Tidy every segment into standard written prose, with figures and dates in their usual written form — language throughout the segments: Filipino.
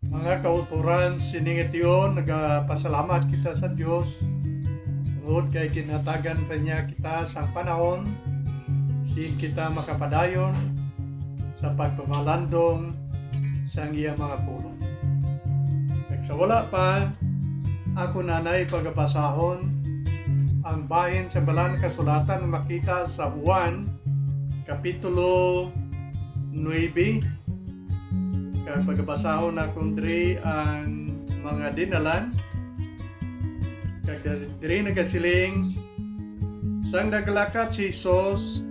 Mga kauturan siningitiyon, nagapasalamat kita sa Diyos. Tungod kay kinatagan pa niya kita sa panahon, di kita makapadayon sa pagpamalandong sa iya mga pulong. Nagsawala pa, ako nanay pagabasahon ang bahin sa balang kasulatan makita sa Juan, Kapitulo 9, kaya pagabasahon na kundri ang mga dinalan, kag diri nagasiling, sang naglakat si Jesus,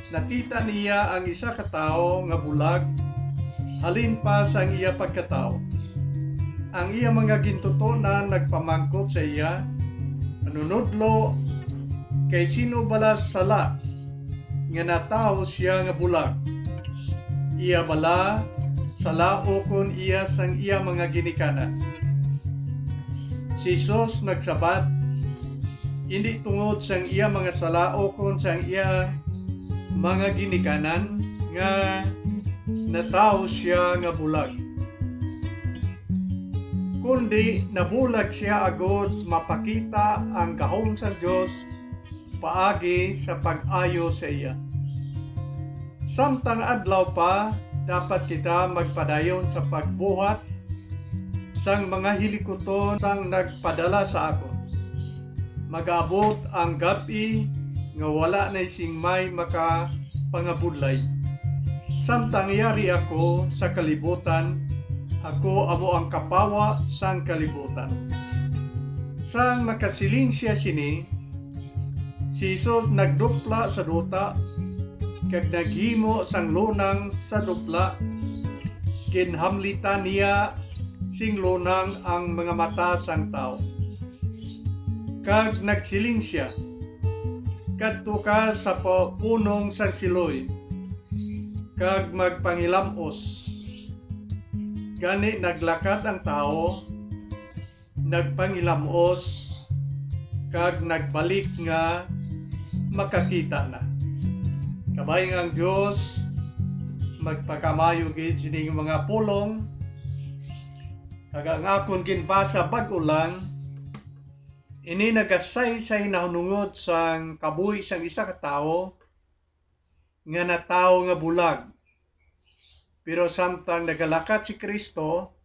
nakita niya ang isa ka tawo nga bulag, halin pa sang iya pagkatao. Ang iya mga gintutunan nagpamangkot sa iya, manunudlo, kay sino bala sala, nga natawo siya nga bulag. Iya bala, sala o kun iya sang iya mga ginikanan. Si Jesus nagsabat, hindi tungod sang iya mga sala o kun sang iya mga ginikanan nga natawo siya nga bulag. Kundi nabulag siya agod mapakita ang gahom sa Dios paagi sa pag-ayo sa iya. Samtang adlaw pa, dapat kita magpadayon sa pagbuhat sang mga hilikoton sang nagpadala sa ako. Mag-abot ang gabi nga wala na sing may makapangabudlay. Samtang yari ako sa kalibutan, ako amo ang kapawa sang kalibutan. Sang makasiling siya sini, si Jesus nagdupla sa duta, kag naghimo sang lunang sa dupla, kinhamlitan niya sing lunang ang mga mata sang tao. Kag nagsiling siya, kadto ka sa punong sang siloy, kag magpangilamos. Gani naglakat ang tao, nagpangilamos, kag nagbalik nga makakita na. Kabayang ang Diyos, magpakamayo gid sining mga pulong, kag ang akon ginbasa bag-o lang, ini nagasaysay na hunungod sang kabuhi sang isa ka tawo, nga natawo nga bulag. Pero samtang nagalakat si Kristo,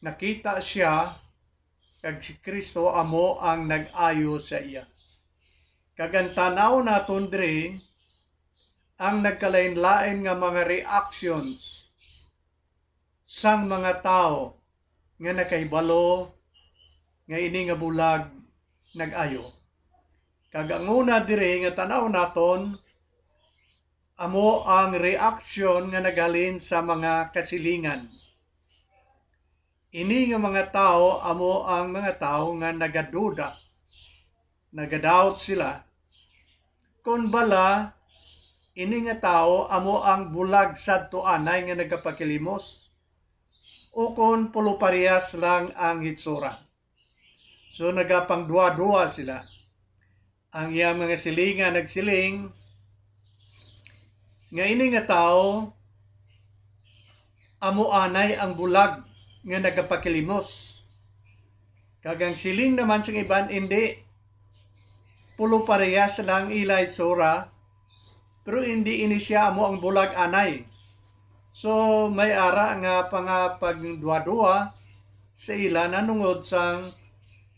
nakita siya, kag si Kristo amo ang nag-ayo sa iya. Kag ang tanaw naton diri, ang nagkalain-lain nga mga reactions sang mga tao nga nakahibalo nga ini nga bulag nag-ayo. Kag ang una diri nga tanaw naton, amo ang reaksyon nga nagalin sa mga kasilingan. Ini nga mga tao amo ang mga tao nga nagaduda, nagadoubt sila. Kung bala, ini nga tao amo ang bulag sadto anay nga nagapakilimos, o kon pulo parehas lang ang hitsura. So nagapangduwa-duwa sila. Ang iyang mga silingan nagsiling, nga ini nga tao amo anay ang bulag nga nagapakilimos. Kag ang siling naman sa iban hindi, pulo parehas lang ilay hitsura, pero hindi ini siya amo ang bulag anay. So may ara nga pagduwa-duwa sa ila nanungod sang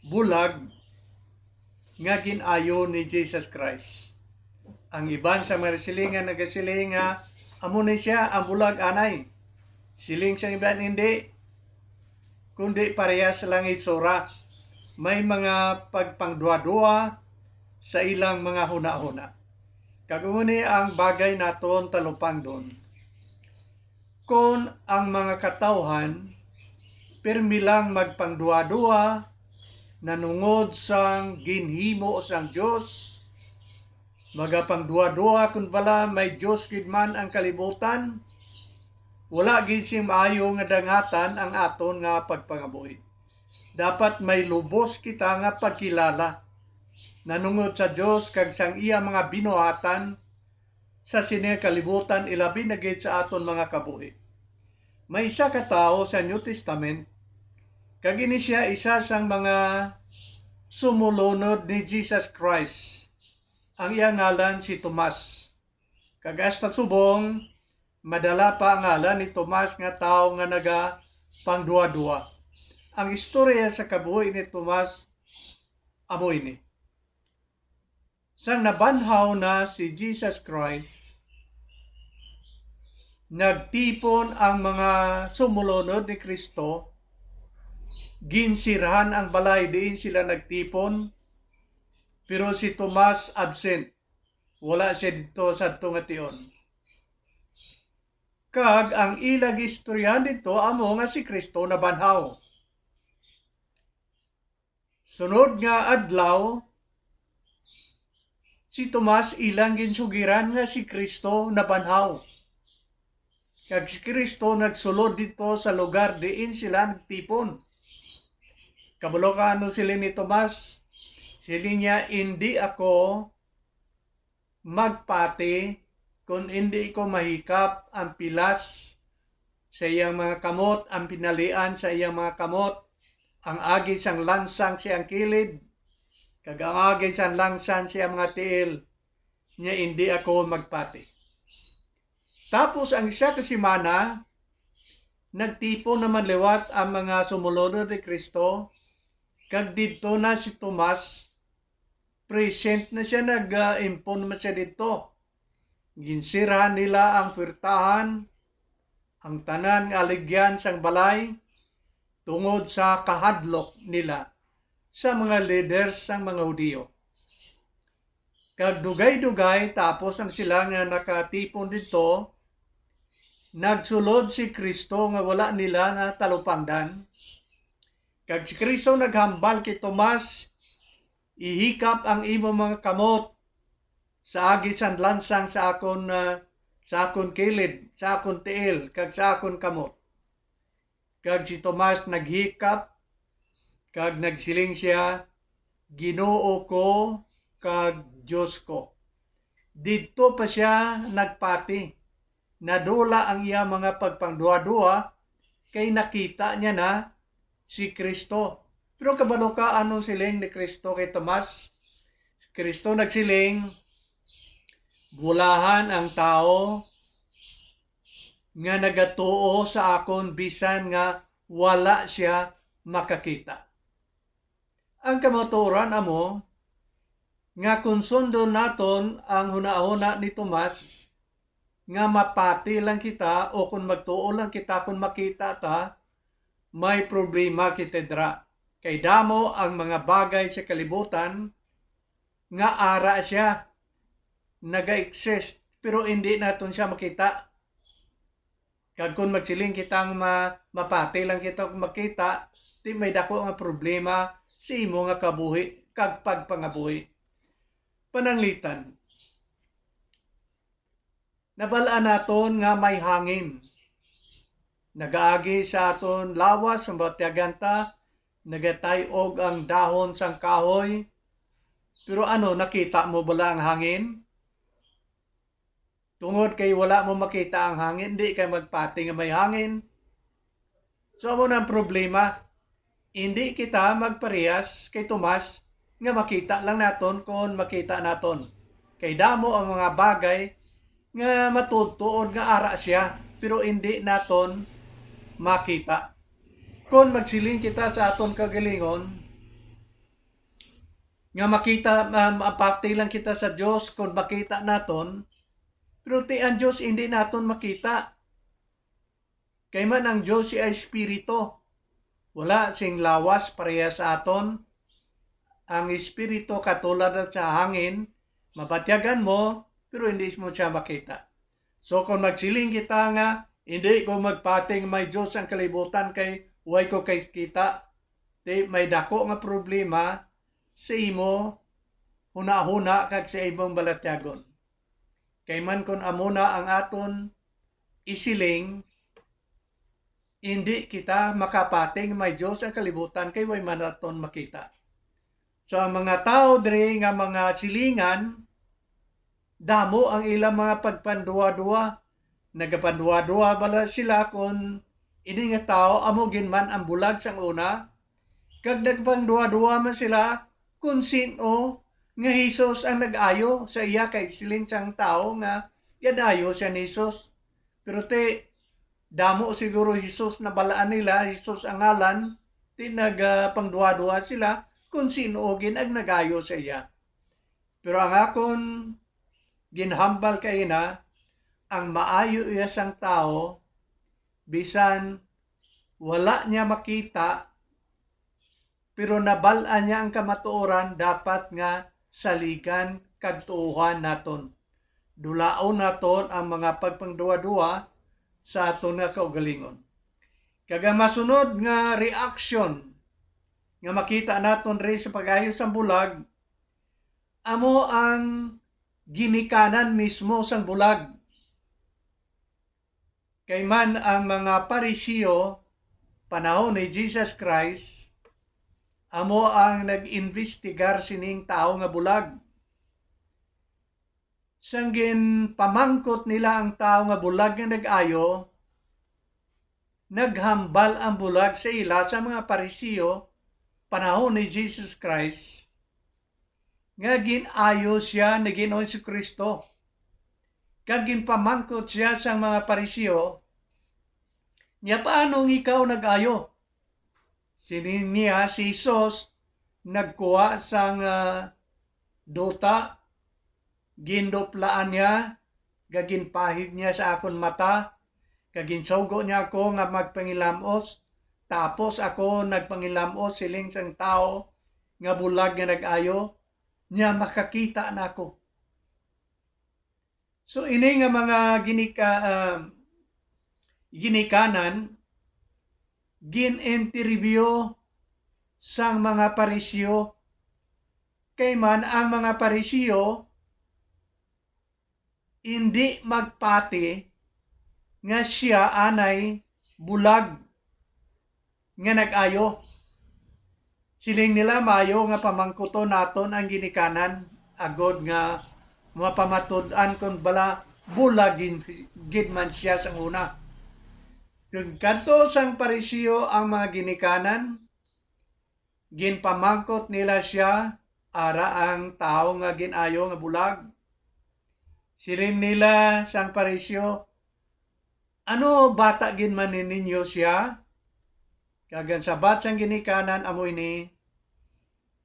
bulag nga ginayo ni Jesus Christ. Ang iban sa mga silingan nagasiling nga amo ni siya ang bulag anay. Siling sa iban hindi, kundi parehas lang itsura. May mga pagpangduwa-duwa sa ilang mga huna-huna. Kaguni ang bagay naton talupang doon. Kung ang mga katawhan pirmi lang magpangduwa-duwa nanungod sang ginhimo sang Dios, magapangduwa-duwa kun bala may Dios gid man ang kalibutan, wala gid sing maayo nga dangatan ang aton nga pagpangabuhi. Dapat may lubos kita nga pagkilala nanungod sa Dios kag sang iya mga binuhatan sa sini kalibutan ilabi na gid sa aton mga kabuhi. May isa ka tao sa New Testament, kag ini siya isa sang mga sumulunod ni Jesus Christ. Ang iyang ngalan si Tomas. Kag hasta subong, madala pa ang ngalan ni Tomas nga tao nga naga pangduwa-duwa. Ang istorya sa kabuhi ni Tomas amo ini. Sang nabanhaw na si Jesus Christ, nagtipon ang mga sumulunod ni Kristo, ginsirahan ang balay diin sila nagtipon, pero si Tomas absent. Wala siya dito sa tungation. Kag ang ilang istoryahan dito amo nga si Kristo nabanhaw. Sunod nga adlaw, si Tomas ilang ginsugiran nga si Kristo nabanhaw. Kag si Kristo nagsulod dito sa lugar diin sila nagtipon. Kabalo ka ano sila ni Tomas? Sila niya, hindi ako magpati kung hindi ko mahikap ang pilas sa iyang mga kamot, ang pinalian sa iyang mga kamot, ang agi sang langsang siyang kilid, kag ang agi sang langsang siyang mga tiil, niya hindi ako magpati. Tapos ang isa ka simana, nagtipon naman liwat ang mga sumulunod ni Kristo, kag dito na si Tomas, present na siya, nag-impon na siya dito. Ginsirahan nila ang puwertahan, ang tanan nga aligyan sang balay, tungod sa kahadlok nila sa mga leaders sang mga Hudiyo. Kag dugay-dugay, tapos ang sila nga nakatipon dito, nagsulod si Kristo nga wala nila na talupangdan. Kag si Kristo naghambal kay Tomas, ihikap ang imo mga kamot sa agi sang lansang sa akon kilid, sa akon tiil, kag sa akon kamot. Kag si Tomas naghikap, kag nagsiling siya, Ginoo ko, kag Diyos ko. Dito pa siya nagpati. Nadula ang iya mga pagpangduwa-duwa, kay nakita niya na si Kristo. Pero kabalo ka anong siling ni Kristo kay Tomas? Kristo nagsiling, bulahan ang tao nga nagatuo sa akon bisan nga wala siya makakita. Ang kamaturan amo nga kung sundo naton ang hunahuna ni Tomas nga mapati lang kita o kung magtuo lang kita kung makita ta, may problema kita dra. Kay damo ang mga bagay sa kalibutan nga ara siya, naga-exist, pero hindi naton siya makita. Kag kung magsiling kitang mapati lang kita kung makita, di may dako nga problema sa imo nga kabuhi, kag pagpangabuhi. Pananglitan. Nabalaan naton nga may hangin. Nagaagi sa aton lawas, sa batyaganta, nagatayog ang dahon sang kahoy. Pero nakita mo bala ang hangin? Tungod kay wala mo makita ang hangin, di kay magpati nga may hangin. So amo nang problema, hindi kita magparehas kay Tomas nga makita lang naton kung makita naton. Kay damo ang mga bagay nga matutuon nga ara siya, pero hindi naton makita. Kung magsiling kita sa aton kagalingon, nga makita, mapati lang kita sa Diyos kung makita naton, pero ang Diyos hindi naton makita. Kay man ang Diyos ay Espiritu. Wala sing lawas pareha sa aton. Ang Espiritu katulad sa hangin, mabatyagan mo, pero hindi mo siya makita. So kung magsiling kita nga, hindi ko magpating may Diyos ang kalibutan kay huwag ko kay kita, di may dako nga problema sa imo, huna-huna kag sa imong balatyagon. Kay man kung amuna ang aton isiling, hindi kita makapating may Diyos ang kalibutan kay way man aton makita. So ang mga tao diri nga mga silingan, damo ang ilang mga pagpanduwa-duwa. Nagapanduwa-duwa bala sila kung Ini nga tao amo ginman ang bulag sang una, kag nagpang duwa-duwa man sila kung sino nga Hesus ang nag-ayo sa iya kay siling sang tao nga yadayo siya ni Hesus. Pero damo siguro Hesus na balaan nila, Hesus ang ngalan, pangduwa-duwa sila kung sino gin ang nagayo sa iya. Pero ang akon ginhambal kay na, ang maayo iya sang tao, bisan wala niya makita, pero nabalaan niya ang kamatuoran, dapat nga saligan kag tuuhan naton. Dulaon naton ang mga pagpangduwa-duwa sa aton nga kaugalingon. Kaga masunod nga reaction nga makita naton rin sa pag-ayo sang bulag, amo ang ginikanan mismo sang bulag. Kay man ang mga Parisiyo panahon ni Jesus Christ, amo ang nag-investigar sining tao nga bulag. Sanggin pamangkot nila ang tao nga bulag nga nag-ayo, naghambal ang bulag sa ila sa mga Parisiyo panahon ni Jesus Christ nga ginayo siya ni Ginoong Kristo. Kag ginpamangkot siya sa mga Parisiyo, niya paanong ikaw nag-ayo? Niya si Jesus nagkuha sang duta, gindoplaan niya, gaginpahid niya sa akon mata, kaginsugo niya ako nga magpangilamos, tapos ako nagpangilamos siling sang tao nga bulag nga nag-ayo, niya makakita na ako. So ini nga mga ginikanan, gin-interview sang mga Parisiyo, kay man ang mga Parisiyo hindi magpati nga siya anay bulag nga nag-ayo. Siling nila mayo nga pamangkuto naton ang ginikanan, agod nga mapamatud-an kung bala bulag gid man siya sang una. Kung kadto sang Parisiyo ang mga ginikanan, ginpamangkot nila siya ara ang tao nga ginayo nga bulag. Siling nila sang Parisiyo, ano bata ginman ninyo siya? Kagan sabat sang ginikanan amo ini,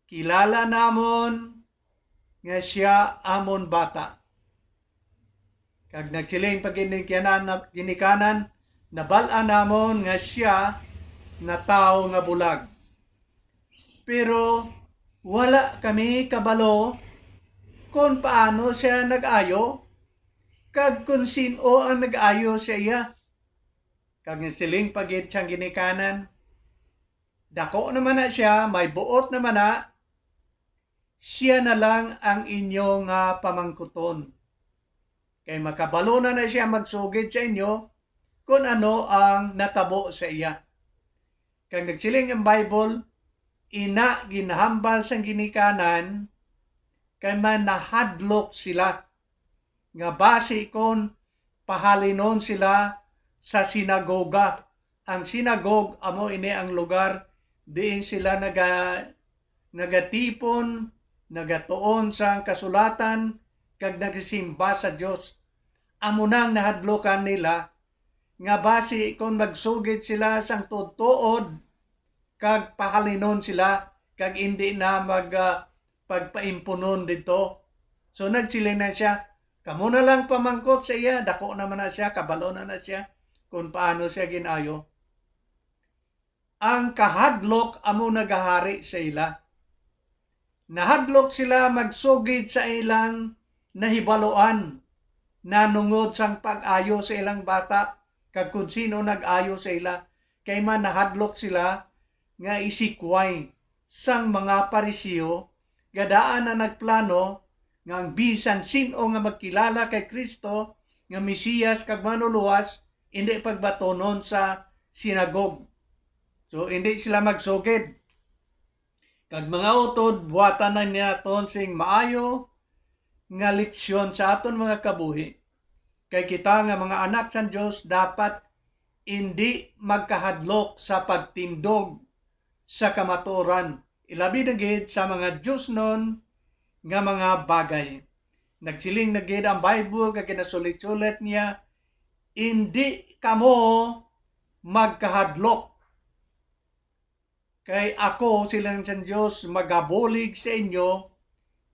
kilala namon nga siya amon bata. Kag nagsiling pag ginikanan, nabal-an namon nga siya na tao nga bulag. Pero wala kami kabalo kung paano siya nag-ayo, kag kung sino ang nag-ayo sa iya. Kag nagsiling pagit siyang ginikanan, dako naman na siya, may buot naman na, siya na lang ang inyo nga pamangkuton. Kay makabalo na siya magsugid sa inyo kung ano ang natabo sa iya. Kag nagsiling ang Bible, ina ginahambal sang ginikanan, kay man nahadlok sila, nga base kon pahalinon sila sa sinagoga. Ang sinagog amo ini ang lugar diin sila nagatipon, nagatuon sa kasulatan, kag nagsimba sa Dios. Amo nang nahadlokan nila nga base kung magsugid sila sang tuod, kag pahalinon sila, kag hindi na pagpaimpunon dito. So nagsiling na siya, kamo na lang pamangkot sa iya, dako naman na siya, kabalo na siya kung paano siya ginayo. Ang kahadlok amo nagahari sa ila. Nahadlok sila magsugid sa ilang nahibaloan, nanungod sang pag-ayo sa ilang bata, kag kung sino nag-ayo sa ila. Kay man nahadlok sila nga isikway sang mga Parisiyo, gadaan na nagplano nga ang bisan sino nga magkilala kay Kristo nga Mesiyas kag manuluwas, hindi pagbatonon sa sinagog. So hindi sila magsugid. Kag mga utod, buhatan na naton sing maayo nga leksyon sa aton mga kabuhi. Kay kita nga mga anak sa Dios, dapat hindi magkahadlok sa pagtindog sa kamatuoran. Ilabi na gid sa mga Diyos nun nga mga bagay. Nagsiling na gid ang Bible kag kinasulit-sulit niya, hindi kamo magkahadlok. Kay ako silang sa Diyos magabulig sa inyo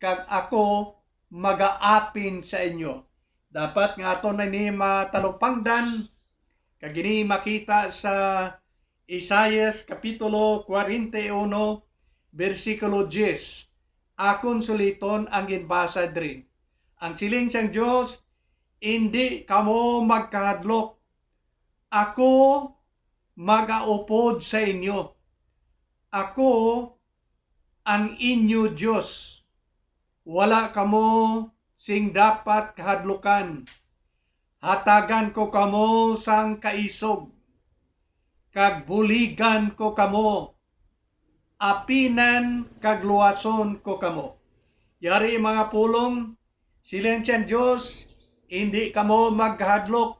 kag ako magaapin sa inyo. Dapat nga ato na ni matalupangdan kag gini makita sa Isaias kapitulo 41 bersikulo 10. Akon suliton ang ginbasa diri. Ang siling sang Dios, hindi kamo magkahadlok. Ako magaupod sa inyo. Ako ang inyo Dios. Wala kamo sing dapat kahadlukan. Hatagan ko kamo sang kaisog. Kag buligan ko kamo. Apinan kag luwason ko kamo. Yari mga pulong, silensyan Diyos, hindi kamo maghadlok,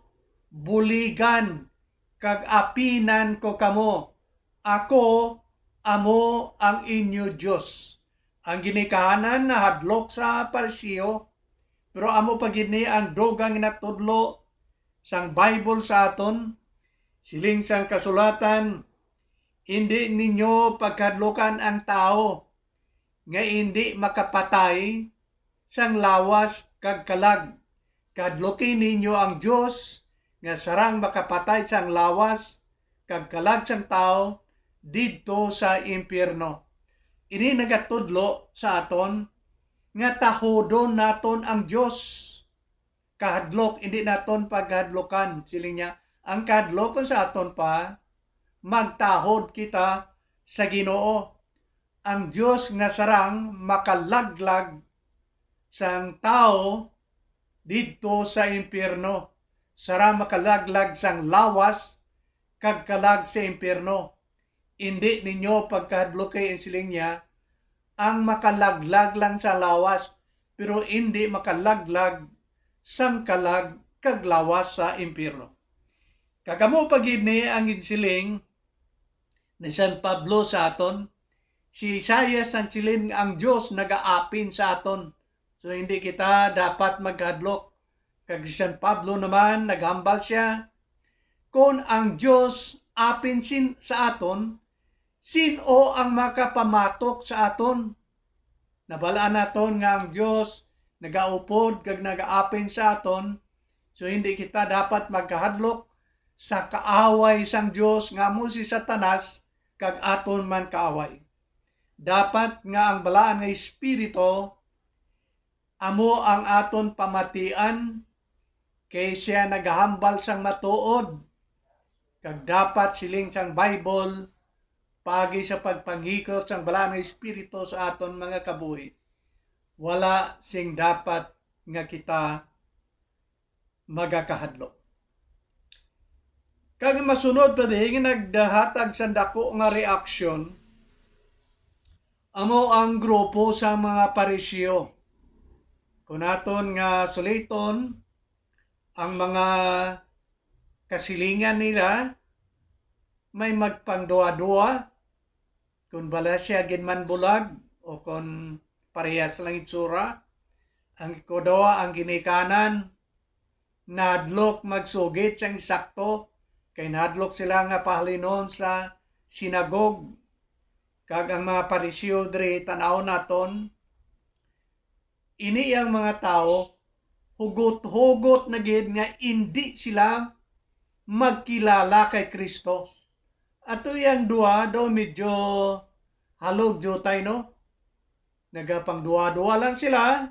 buligan kag apinan ko kamo. Ako, amo ang inyo Diyos. Ang ginikahanan na hadlok sa parsiyo, pero amo pagini ang dogang natudlo sang Bible sa aton, siling sang kasulatan, hindi ninyo pagkadlokan ang tao nga hindi makapatay sang lawas kag kalag. Kadlokin ninyo ang Dios nga sarang makapatay sang lawas kag kalag sang tao didto sa impyerno. Ini nagatudlo sa aton nga tahodon naton ang Dios. Kahadlok hindi naton paghadlokan, siling niya. Ang kahadlokon sa aton pa magtahod kita sa Ginoo. Ang Dios nga sarang makalaglag sang tao didto sa impyerno. Sarang makalaglag sang lawas kag kalag sa impyerno. Hindi ninyo pagkahadlokay ang siling niya, ang makalaglag lang sa lawas, pero hindi makalaglag sang kalag kag lawas sa impyerno. Kagamo pagid ni ang insiling ni San Pablo sa aton, si Isaias ang silin ang Dios nagaapin sa aton. So hindi kita dapat maghadlok. Kag si San Pablo naman naghambal siya, kung ang Dios apin sa aton, sino ang makapamatok sa aton? Nabalaan naton nga ang Dios nagaupod kag nagaapin sa aton, so hindi kita dapat magkahadlok sa kaaway sang Dios nga mo si Satanas kag aton man kaaway. Dapat nga ang balaan nga espiritu amo ang aton pamatian kay siya nagahambal sang matuod kag dapat siling sang Bible pagi sa pagpanghikot sang balaan nga espiritu sa aton mga kabuhi. Wala sing dapat nga kita magakahadlok. Kag masunod pa din nagdahatag sa dako nga reaksyon amo ang grupo sa mga parisyo. Kung aton nga suliton ang mga kasilingan nila, may magpangduwa-duwa kung bala siya ginman bulag o kung parehas lang itsura. Ang ikodawa ang ginikanan, nadlok magsugit sang sakto, kay nadlok sila nga pahalinon sa sinagog. Kag ang mga parisyo diri tanaw naton, ini ang mga tao, hugot-hugot na gid nga hindi sila magkilala kay Kristo. Ato yang dua do medyo halog jotay no. Nagapang dua-dua lang sila.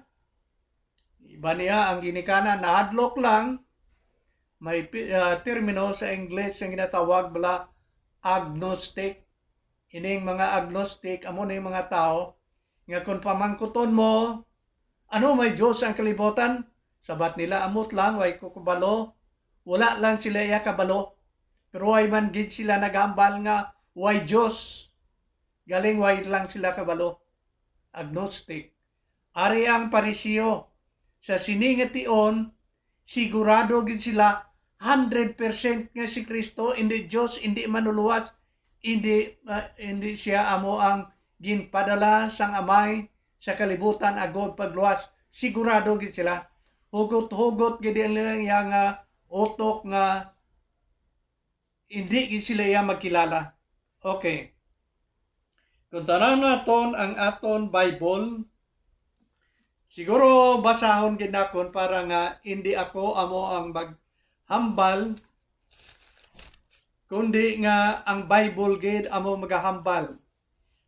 Iba niya ang ginikanan nahadlok lang. May termino sa English ang ginatawag bala agnostic. Ining mga agnostic amo na yung mga tao nga kung pamangkuton mo ano may Diyos ang kalibutan, sabat nila amot lang way kukubalo. Wala lang sila iya kabalo. Pero way man gid sila naghambal nga way Diyos. Galing way lang sila kabalo. Agnostic. Ari ang parisyo. Sa siningation, sigurado gid sila 100% nga si Kristo, hindi Diyos, hindi manuluwas, hindi siya amo ang ginpadala sang Amay sa kalibutan agod pagluwas. Sigurado gid sila. Hugot-hugot gid nila nga utok nga hindi gid sila magkilala. Okay. Kung tanan naton ang aton Bible, siguro basahon gid nakon para nga hindi ako amo ang maghambal, kundi nga ang Bible gid amo magahambal.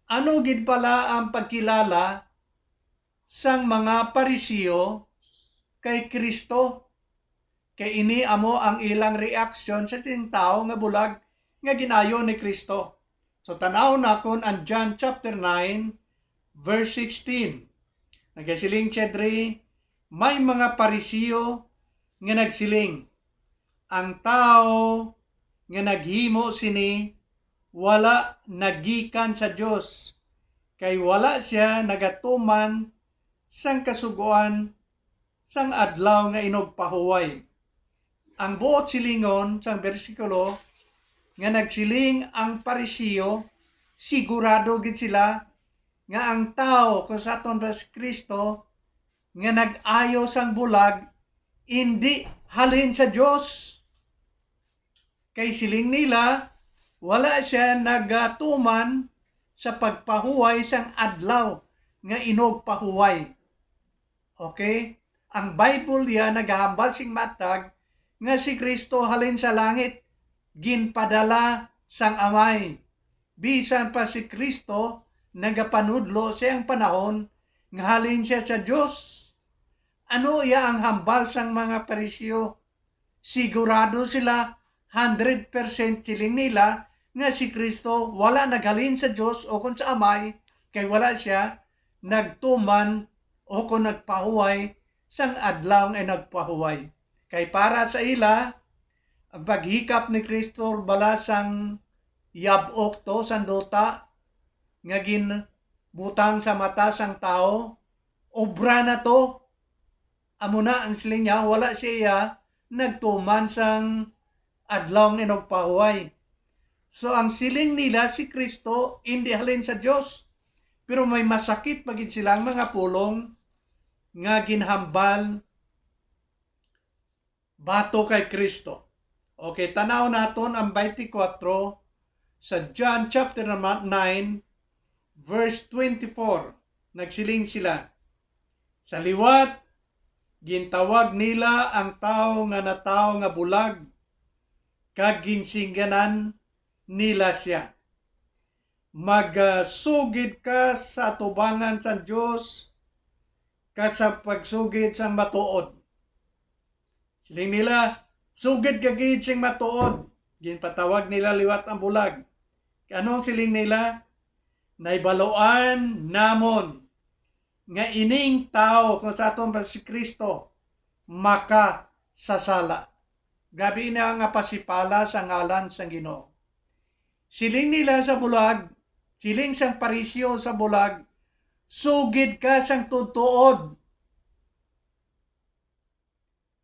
Ano gid pala ang pagkilala sang mga Parisiyo kay Kristo? Kay ini amo ang ilang reaksyon sa sing tao nga bulag nga ginayo ni Kristo. So tanaw nakon ang John chapter 9 verse 16. Nagasiling siya diri, may mga Parisiyo nga nagsiling, ang tao nga naghimo sini wala nagikan sa Dios, kay wala siya nagatuman sang kasuguan sang adlaw nga inugpahuway. Ang buot silingon sang bersikulo nga nagsiling ang Parisiyo, sigurado gid sila nga ang tao kung sa aton Kristo nga nag-ayo sang bulag hindi halin sa Dios. Kay siling nila wala siya nagatuman sa pagpahuway sang adlaw nga inugpahuway. Okay? Ang Bible ya nagahambal sing matag nga si Kristo halin sa langit, ginpadala sang Amay. Bisan pa si Kristo nagapanudlo siyang panahon nga halin siya sa Dios. Ano iya ang hambal sang mga Parisiyo? Sigurado sila 100% siling nila nga si Kristo wala naghalin sa Dios o kung sa Amay, kay wala siya nagtuman o kung nagpahuway sang adlaw nga nagpahuway. Kay para sa ila, ang paghikap ni Kristo balasang yabok to sanduta nga ginbutang sa mata sang tao, obra na to. Amo na ang siling niya, wala siya nagtuman sang adlaw nga nagpahuway. So ang siling nila si Kristo hindi halin sa Dios, pero may masakit pagid silang mga pulong nga ginhambal bato kay Kristo. Okay, tanaw naton ang 24 sa John chapter 9 verse 24. Nagsiling sila, sa liwat gintawag nila ang tao nga bulag, kag ginsingganan nila siya. Magsugid ka sa tubangan sa Dios kat sa pagsugid sa matuod. Siling nila, sugid kagid sing matuod. Ginpatawag nila liwat ang bulag. Anong siling nila? Naibaloan namon nga ining tao kung sa aton si Kristo makasasala. Grabe na nga pasipala sa ngalan sang Ginoo. Siling nila sa bulag, siling sang Parisyo sa bulag, sugid ka sang tutuod.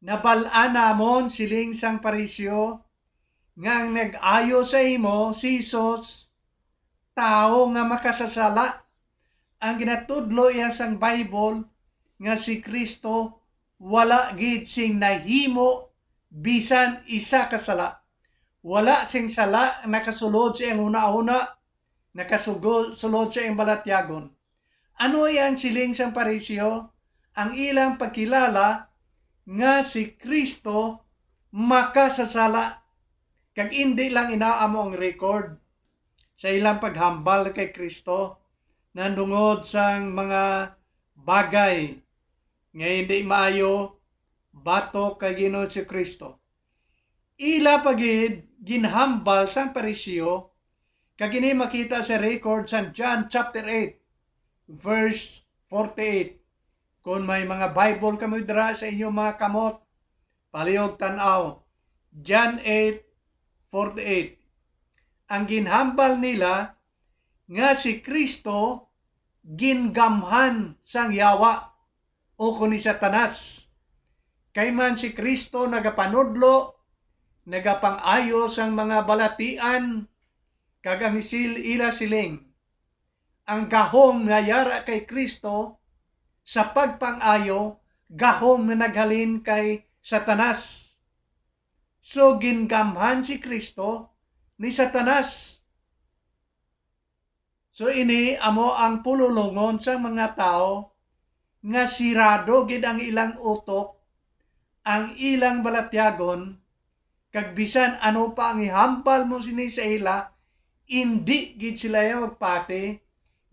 Nabalaan namon siling sang Parisyo nga ang nag-ayo sa imo si Jesus, tao nga makasasala. Ang ginatudlo iya sang Bible nga si Kristo wala gid sing nahimo bisan isa kasala. Wala sing sala nakasulod sa iyang una-una, nakasulod sa iyang balatyagon. Ano yan siling sang Parisyo? Ang ilang pagkilala nga si Kristo makasasala. Kag hindi lang inaamo ang record sa ilang paghambal kay Kristo nandungod sang mga bagay nga hindi maayo bato kay Ginoo si Kristo. Ila pagid ginhambal sang Parisyo kag ini makita sa record sa John chapter 8 verse 48. Kung may mga Bible kamo dira sa inyong mga kamot, palihog tan-aw. John 8:48. Ang ginhambal nila nga si Kristo gingamhan sang yawa o kung ni Satanas. Kay man si Kristo nagapanudlo nagapang-ayo sang mga balatian kag ang ila siling ang gahom nga yara kay Kristo sa pagpang-ayo gahom na naghalin kay Satanas. So gingamhan si Kristo ni Satanas. So ini amo ang pululungon sa mga tao nga sirado gid ang ilang utok, ang ilang balatyagon, kag bisan ano pa ang ihambal mo sini sa ila, hindi gid sila magpati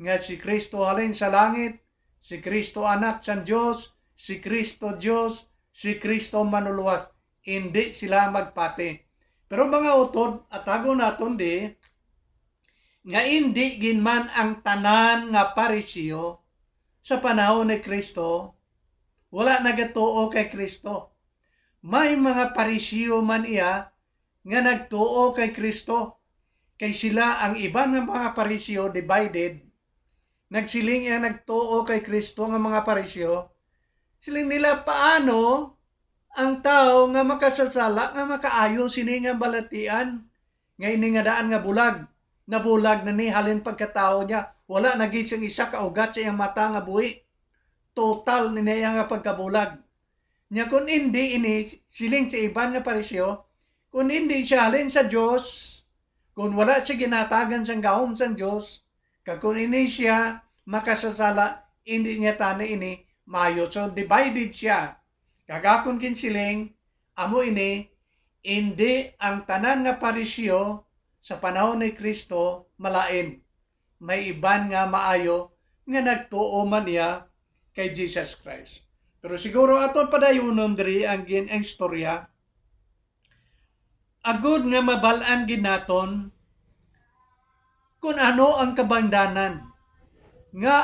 nga si Kristo halin sa langit, si Kristo anak sa Dios, si Kristo Dios, si Kristo manuluwas. Hindi sila magpati. Pero mga utod, atago naton di, nga hindi ginman ang tanan nga parisiyo sa panahon ni Kristo, wala nagatuo kay Kristo. May mga parisiyo man iya nga nagtuo kay Kristo. Kay sila ang iban nga mga parisiyo divided. Nagsiling yang nagtuo kay Kristo nga mga parisiyo. Siling nila paano ang tao nga makasasala nga makaayo sini nga balatian nga ini nga daan nga bulag. Nabulag na ni halin pagkatao niya. Wala na gid siyang isa ka ugat sa iyang mata nga buhi. Total ni niya nga pagkabulag. Nya kung hindi ini siling sa iban nga parisyo, kung hindi siya halin sa Dios, kung wala siya ginatagan sa gahom sa Dios, kag kung ini siya makasasala, hindi niya tani ini mayo. So divided siya. Kagakon kinsiling, amo ini, hindi ang tanan nga parisyo sa panahon ni Kristo malain. May iban nga maayo nga nagtuo man niya kay Jesus Christ. Pero siguro aton padayunon diri ang istorya. Agud nga mabalaan gid naton kung ano ang kabangdanan nga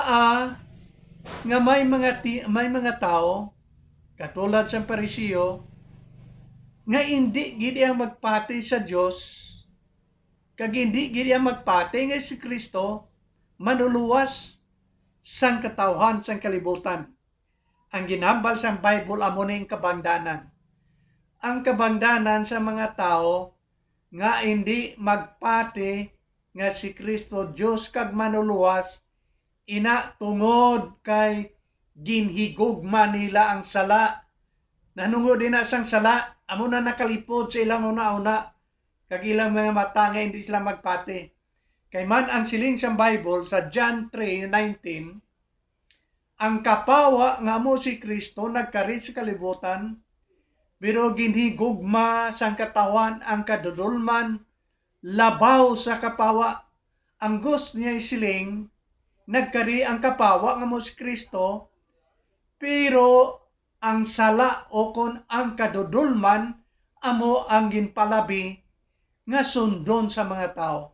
may mga tao katulad sa parisiyo nga hindi gid ang magpati sa Dios kag hindi gid ang magpati nga si Kristo manuluwas sang katawhan sang kalibutan. Ang ginambal sa Bible amo ning kabangdanan. Ang kabangdanan sa mga tao nga hindi magpati nga si Kristo Dios kag manuluwas ina tungod kay ginhigugma nila ang sala. Nanungod ina sang sala, amo na nakalipod sa ilang una-una kag ilang mga mata nga hindi sila magpati. Kay man ang siling sa Bible sa John 3:19, ang kapawa nga amo si Kristo nagkari sa kalibutan, pero ginhigugma sang katawan ang kadudulman, labaw sa kapawa. Ang gusto niya siling, nagkari ang kapawa nga amo si Kristo, pero ang sala o kon ang kadudulman amo ang ginpalabi nga sundon sa mga tao.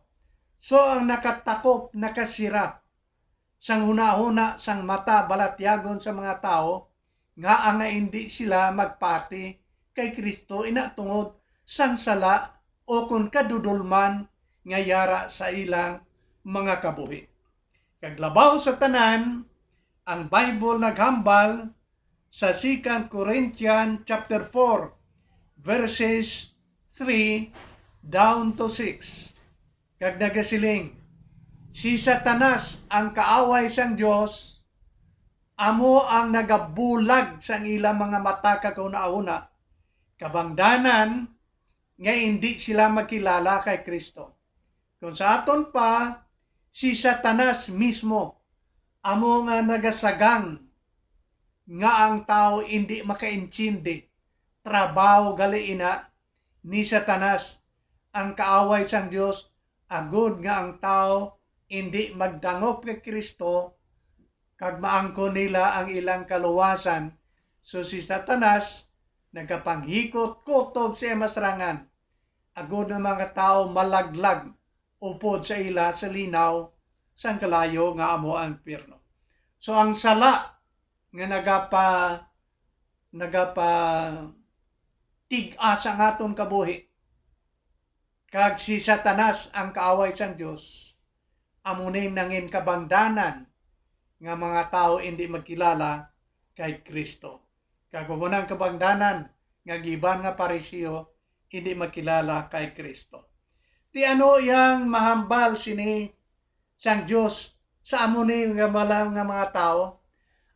So ang nakatakop, nakasira sang hunahuna sang mata balatyagon sa mga tao nga ang hindi sila magpati kay Kristo ina tungod sang sala o kun kadudulman nga yara sa ilang mga kabuhi. Kaglabaw sa tanan, ang Bible naghambal sa 2 Corinthians chapter 4 verses 3 down to 6. Kag nagasiling, si Satanas ang kaaway sang Dios, amo ang nagabulag sang ilang mga mata kaguna-una, kabangdanan nga hindi sila makilala kay Kristo. Kung sa aton pa, si Satanas mismo amo nga nagasagang nga ang tao hindi makaintindi. Trabaho galiina ni Satanas ang kaaway sang Dios, agud nga ang tao hindi magdangop kay Kristo kag maangkon nila ang ilang kaluwasan. So si Satanas nagapanghikot kutob sa masrangan, agud ng mga tao malaglag upod sa ila sa linaw sang kalayo nga amo ang impierno. So ang sala nga nagapa tig-a sa aton kabuhi, kag si Satanas ang kaaway sang Dios, amunin nangin kabangdanan nga mga tao hindi magkilala kay Kristo. Kag umunang kabangdanan nga giban nga parisiyo, hindi makilala kay Kristo. Ti ano yang mahambal sini sang Dios sa amo ni nga mga tao?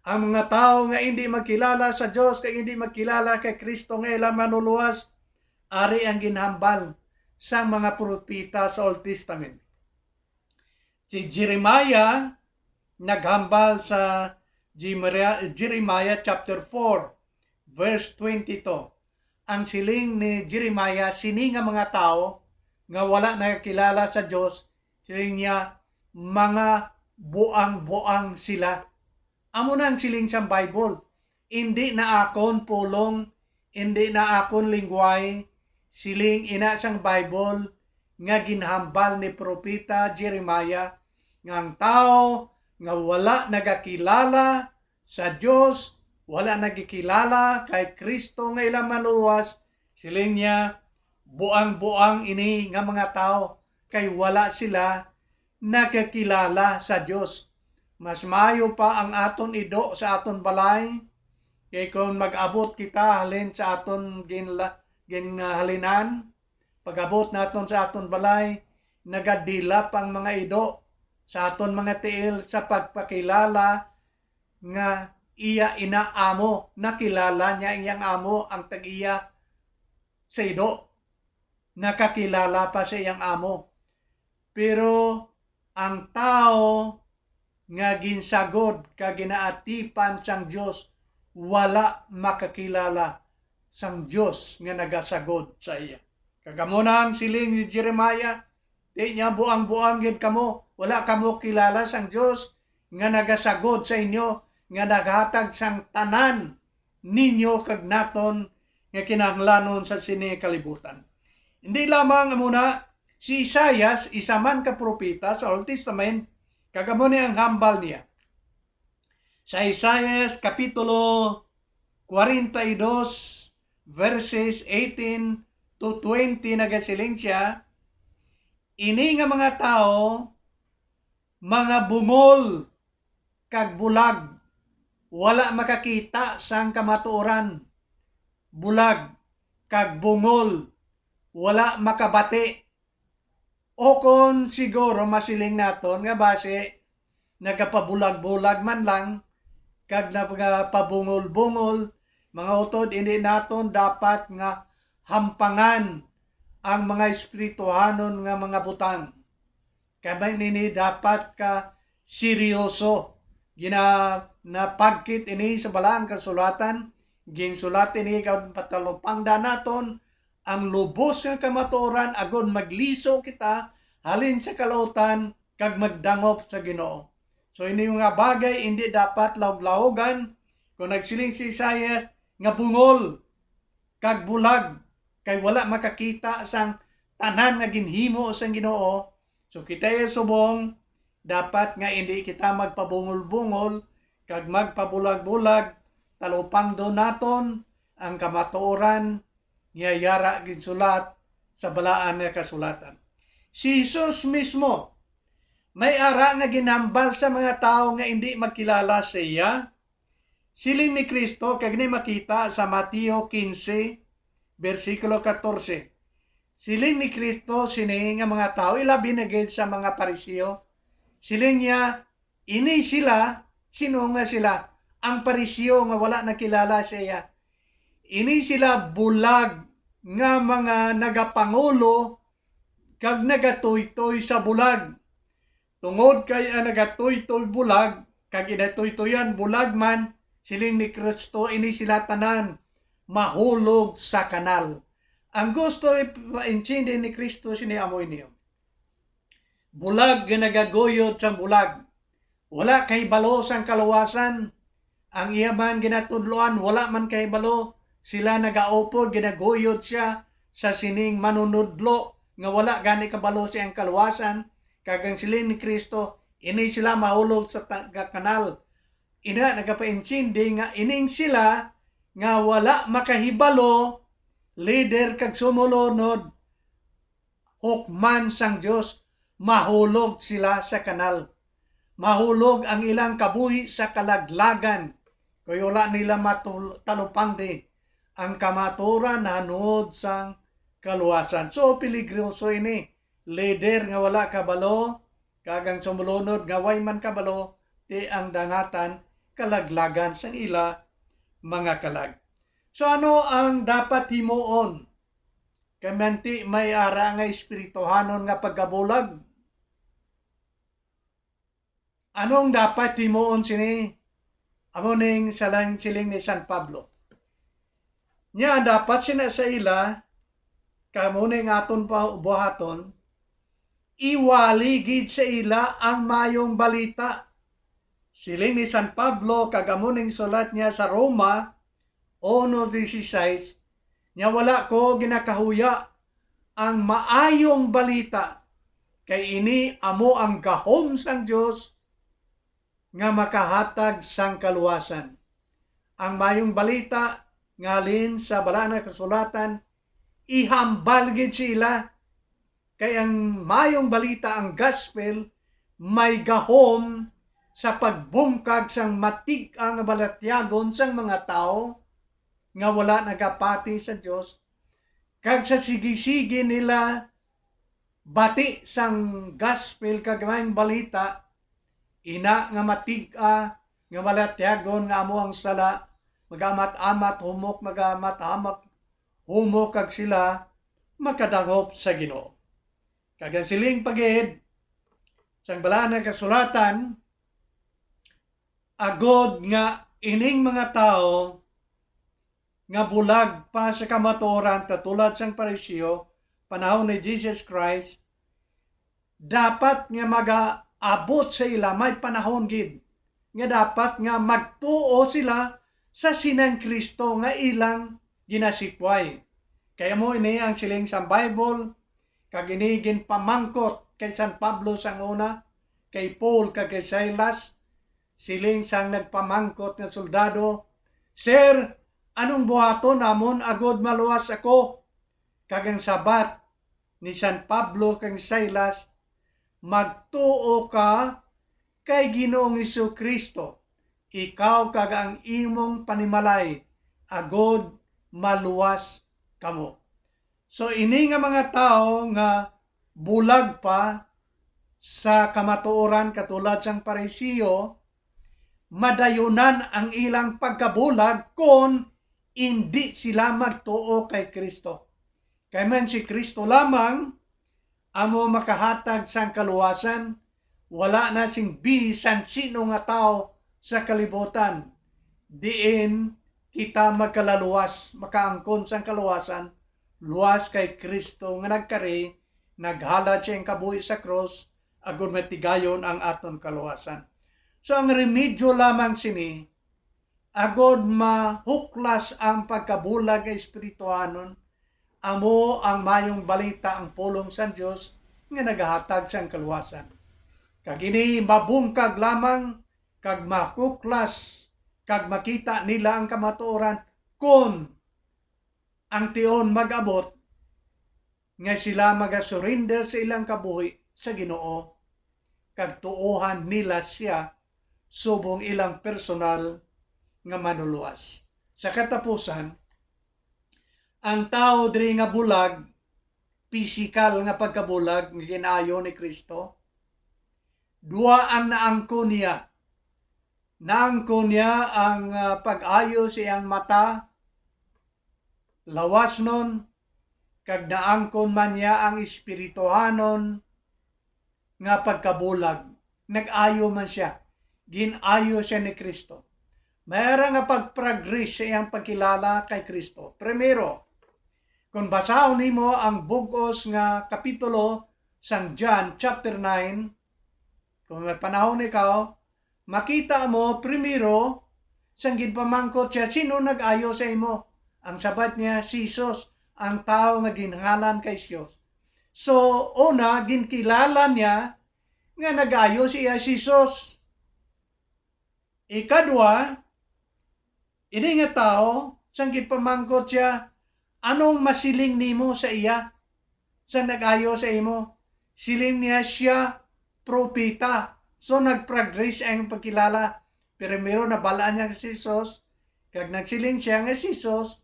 Ang mga tao nga hindi makilala sa Dios kay hindi makilala kay Kristo nga ilang manuluwas, ari ang ginhambal sa mga propeta sa Old Testament. Si Jeremiah naghambal sa Jeremiah chapter 4 verse 22. Ang siling ni Jeremiah sini nga mga tao nga wala nakakilala sa Dios, siling niya mga buang-buang sila. Amo na ang siling sa Bible. Hindi na akon pulong, hindi na akon lingway, siling ina sang Bible nga ginhambal ni propeta Jeremiah nga ang tao nga wala nagakilala sa Dios, wala nagikilala kay Kristo nga ilang maluwas, siling niya buang-buang ini nga mga tao kay wala sila nakakilala sa Dios. Mas maayo pa ang aton ido sa aton balay kay kung mag-abot kita halin sa aton ginhalinan, pag-abot naton sa aton balay, nagadilap ang mga ido sa aton mga tiil sa pagpakilala nga iya inaamo, nakilala niya iyang amo ang tag-iya sa ido, nakakilala pa sa iyang amo. Pero ang tao nga ginsagod kag ginaatipan sang Dios wala makakilala sang Dios nga nagasagod sa iya. Kagamuna ang siling ni Jeremiah, di niya buang-buang gid kamo, wala kamo kilala sang Dios nga nagasagod sa inyo, nga naghatag sang tanan ninyo kag naton nga kinahanglanon sa sini kalibutan. Hindi lamang muna si Isaias, isa man ka propeta sa Old Testament, kagamo ni ang hambal niya. Sa Isaias kapitulo 42 verses 18 to 20 nagasiling siya, ini nga mga tao mga bungol kag bulag, wala makakita sang kamatuoran, bulag kag bungol, wala makabati. O kon siguro masiling naton nga base nagapabulag-bulag man lang kag nagapabungol-bungol, mga utod hindi naton dapat nga hampangan ang mga espirituhanon nga mga butang. Kaya nini dapat ka seryoso. Napagkit ini sa balang kasulatan, ginsulat ini patalupang naton ang lubos nga kamatuoran agon magliso kita halin sa kalautan kag magdangop sa Ginoo. So ini mga bagay hindi dapat lawg-lawgan. Kung nagsiling si Isaias nga bungol kag bulag kay wala makakita sang tanan nga ginhimo sang Ginoo. So kita subong dapat nga hindi kita magpabungol-bungol kag magpabulag-bulag, talupang do naton ang kamatuoran yara ginsulat sa balaan nga kasulatan. Si Jesus mismo may ara nga ginambal sa mga tao nga hindi magkilala sa iya. Siling ni Kristo kag ni makita sa Mateo 15 versikulo 14. Siling ni Kristo sini nga mga tao ilabi na gid sa mga Pariseo. Siling niya ini sila, sino nga sila? Ang Pariseo nga wala nakilala sa iya. Ini sila bulag nga mga nagapangulo kag nagatuytoy sa bulag. Tungod kay nagatuytoy bulag kag inatuytoyan bulag man, siling ni Kristo ini sila tanan mahulog sa kanal. Ang gusto ipaintindi ni Kristo sini amoy niyo. Bulag nga nagagoyod sa bulag. Wala kay balo sang kaluwasan. Ang iya man ginatudloan wala man kay balo. Sila nagaupod, ginaguyod siya sa sining manunudlo nga wala gani kabalo siyang kaluwasan. Kagang siling ni Kristo, ini sila mahulog sa kanal. Ina nagapaintindi nga ining sila nga wala makahibalo, leader kag sumulunod, hukman sang Dios, mahulog sila sa kanal. Mahulog ang ilang kabuhi sa kalaglagan. Kaya wala nila matalupang di ang kamaturan na nuod sang kaluwasan. So peligroso ini, leader nga wala kabalo, kagang sumulunod nga way man kabalo, di ang dangatan kalaglagan sang ila mga kalag. So ano ang dapat himuon? Kamanti may ara nga espirituhanon nga pagkabulag. Anong dapat himuon sini? Amo ning siling ni San Pablo. Nya dapat sina sa ila kamo ning aton pa buhaton iwali gid sa ila ang mayong balita. Siling ni San Pablo kagamo ning sulat niya sa Roma 1:16 nya wala ko ginakahuya ang maayong balita kay ini amo ang gahom sang Dios nga makahatag sang kaluwasan. Ang mayong balita ngalin sa bala na kasulatan ihambal gid sila kay ang mayong balita, ang gospel, may gahom sa pagbungkag sang matig-ang balatyagon sang mga tao nga wala nagapati sa Dios kag sa sige-sige nila bati sang gospel kag mayong balita ina nga matig-a nga balatyagon nga amo ang sala magamat-amat humok magamat-amat humok kag sila makadangop sa Ginoo. Kag ang siling pagid sang bala na kasulatan agod nga ining mga tao nga bulag pa sa kamatuoran katulad sang Pariseo panahon ni Jesus Christ dapat nga mag-abot sa ila may panahon gid nga dapat nga magtuo sila sa sinang Kristo nga ilang ginasipway. Kaya mo ini ang siling sa Bible kag ini ginpamangkot kay San Pablo sang una, kay Paul kag kay Silas, siling sang nagpamangkot nga soldado, Sir, anong buhaton namon agod maluwas ako? Kag ang sabat ni San Pablo kag Silas, magtuo ka kay Ginoong Jesu-Kristo, ikaw kag ang imong panimalay agod maluwas kamo. So ini nga mga tao nga bulag pa sa kamatuoran katulad sang Pariseo, madayunan ang ilang pagkabulag kung hindi sila magtuo kay Kristo. Kay man si Kristo lamang amo makahatag sang kaluwasan, wala na sing bisan sino nga tao sa kalibutan diin kita magkalaluwas, makaangkon sang kaluwasan, luwas kay Kristo nga nagkari, naghalad siya ang kabuhi sa cross, agud matigayon ang aton kaluwasan. So ang remedyo lamang sini, agod mahuklas ang pagkabulag nga espirituhanon, amo ang mayong balita ang pulong sa Dios nga nagahatag sang kaluwasan. Kag ini mabungkag lamang, kag mahuklas, kag makita nila ang kamatuoran kung ang tion mag-abot nga sila maga-surrender sa ilang kabuhi sa Ginoo kag tuohan nila siya subong ilang personal nga manuluwas. Sa katapusan, ang tao diri nga bulag, pisikal nga pagkabulag nga ginayo ni Kristo, dua ang naangko niya. Naangko niya ang pag-ayo sa iyang mata, lawas nun, kag naangkon man niya ang espirituhanon nga pagkabulag. Nag-ayo man siya. Ginayo siya ni Kristo. Mayroon nga pag-progress sa iyang pagkilala kay Kristo. Primero, kung basahon nimo ang bugos nga kapitulo sang John chapter 9, kung may panahon ikaw, makita mo primero sang ginpamangkot siya sino nag-ayo sa imo. Ang sabat niya si Jesus, ang tao nga ginhalan kay Diyos. So una ginkilala niya nga nag-ayo siya si Jesus. Ikadua, ini nga tao sang ginpamangkot siya, anong masiling nimo sa iya sa nag-ayo sa imo? Siling niya siya propeta. So nag-progress ang pagkilala. Primero nabalaan niya si Jesus, kag nagsiling siya nga si Jesus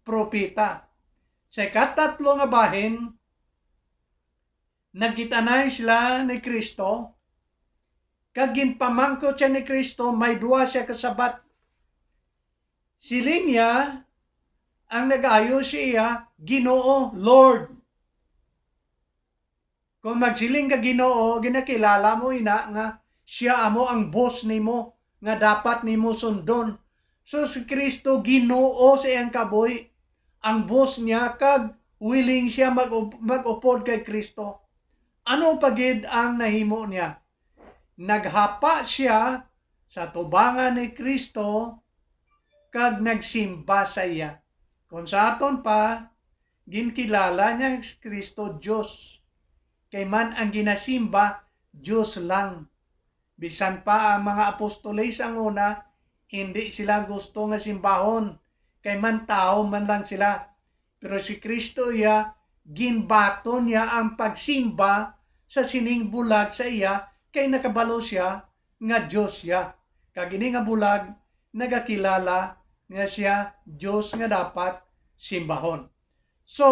propeta. Sa ikatatlo nga bahin, nagkitanay sila ni Kristo, kag ginpamangkot siya ni Kristo, may duwa siya kasabat. Siling niya, ang nag-ayo siya, Ginoo, Lord. Kung magsiling ka Ginoo, ginakilala mo ina nga siya amo ang boss nimo nga dapat nimo sundon. So si Kristo Ginoo sa iyang kabuhi, ang boss niya kag willing siya mag-upod kay Kristo. Ano pagid ang nahimo niya? Naghapa siya sa tubangan ni Kristo kag nagsimba sa iya. Kung sa aton pa, ginkilala niya si Kristo Diyos. Kay man ang ginasimba, Diyos lang. Bisan pa ang mga apostoles ang una, hindi sila gusto nga simbahon. Kay man tao man lang sila. Pero si Kristo iya, ginbato niya ang pagsimba sa sining bulag sa iya, kay nakabalo siya nga Diyos siya. Kag ini nga bulag, nagakilala nga siya Diyos nga dapat simbahon. So,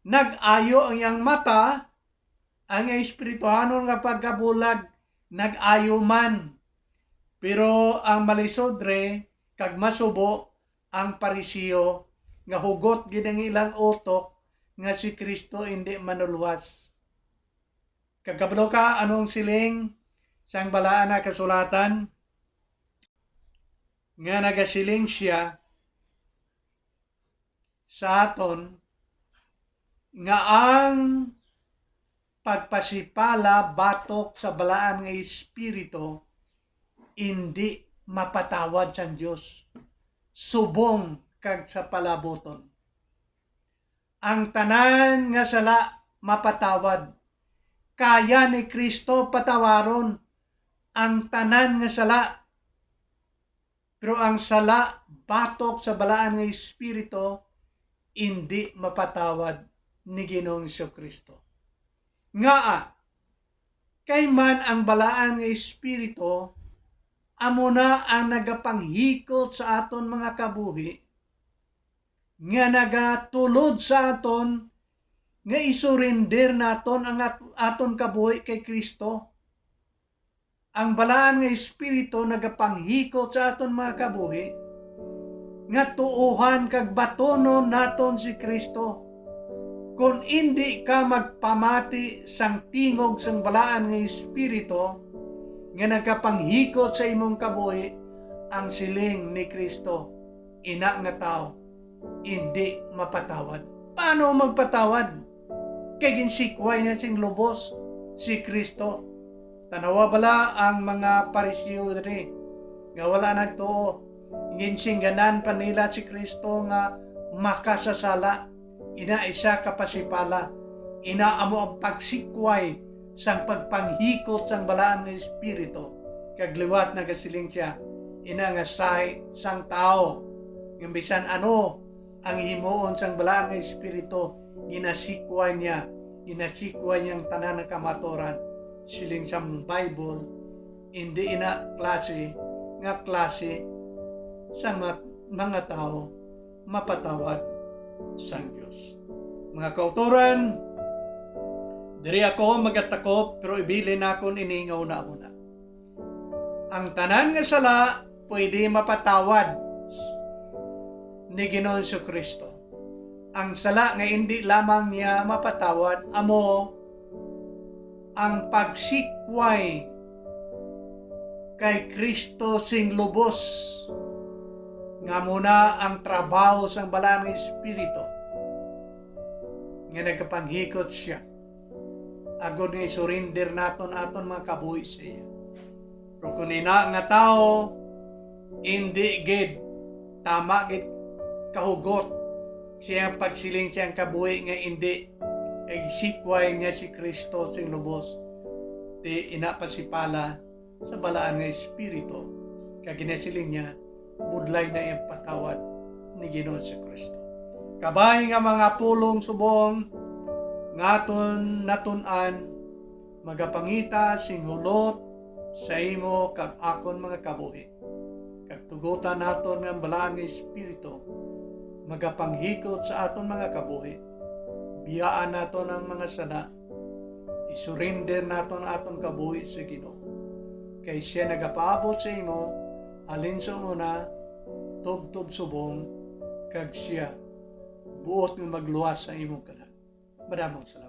nag-ayo ang iyang mata, ang espirituhanon nga pagkabulag, nag-ayo man. Pero ang malisodre, kag masubo, ang Parisiyo, nga hugot gid ang ilang utok, nga si Kristo hindi manulwas. Kagkablo ka, anong siling sang balaan na kasulatan? Nga nagasiling siya sa aton, nga ang pagpasipala batok sa balaan nga espiritu, hindi mapatawad sa Diyos. Subong kag sa palaboton. Ang tanan nga sala mapatawad. Kaya ni Kristo patawaron ang tanan nga sala. Pero ang sala batok sa balaan nga espiritu, hindi mapatawad ni Ginoong Kristo. Nga kay man ang balaan nga espiritu, amo na ang nagapanghikot sa aton mga kabuhi, nga nagatulod sa aton, nga isurrender naton ang aton kabuhi kay Kristo. Ang balaan nga espiritu nagapanghikot sa aton mga kabuhi, nga tuuhan kag batonon naton si Kristo. Kung hindi ka magpamati sang tingog sang balaan nga espiritu, nga nagapanghikot sa imong kabuhi, ang siling ni Kristo, ina nga tao, hindi mapatawad. Paano magpatawad? Kay ginsikway niya sing lubos si Kristo. Tanawa bala ang mga Parisiyo diri, nga wala nagtuo, ginsingganan pa nila si Kristo nga makasasala. Ina isa kapasipala, ina amo ang pagsikway sang pagpanghikot sang balaan ng espiritu, kag liwat nagasiling siya, ina nga say sang tao, ng bisan ano ang himuon sang balaan ng espiritu, ginasikway niya ang tanan ng kamaturan. Siling sa Bible, hindi ina klase sa mga tao mapatawad sang Diyos. Mga kautoran, diri ako magatakop, pero ibilin ako iningaw na muna. Ang tanan nga sala, pwede mapatawad ni Ginoong Kristo. Ang sala nga hindi lamang niya mapatawad, amo ang pagsikway kay Kristo sing lubos, nga muna ang trabaho sang balaan ng espiritu, nga nagkapanghikot siya agod nga isurrender naton aton mga kabuhi siya. Pero kung ina nga tao, hindi gid tama gid kahugot siya pagsiling siyang kabuhi nga hindi sikway niya si Kristo sing lubos, ti ina pasipala sa balaan nga espiritu, kag ginasiling niya budlay na iyang patawad ni Ginoong Kristo. Kabay nga mga pulong subong ngaton natun-an, magapangita sing hulot sa imo kag akon mga kabuhi, kag tugutan naton nga balaan nga espiritu, magapanghikot sa aton mga kabuhi. Biyaan naton ang mga sana. Isurrender naton aton kabuhi sa Ginoo. Kay siya nagapaabot sa imo, halin sa una, tubtob subong, kag siya buot nga magluwas sa imong kanan. Madamong salamat.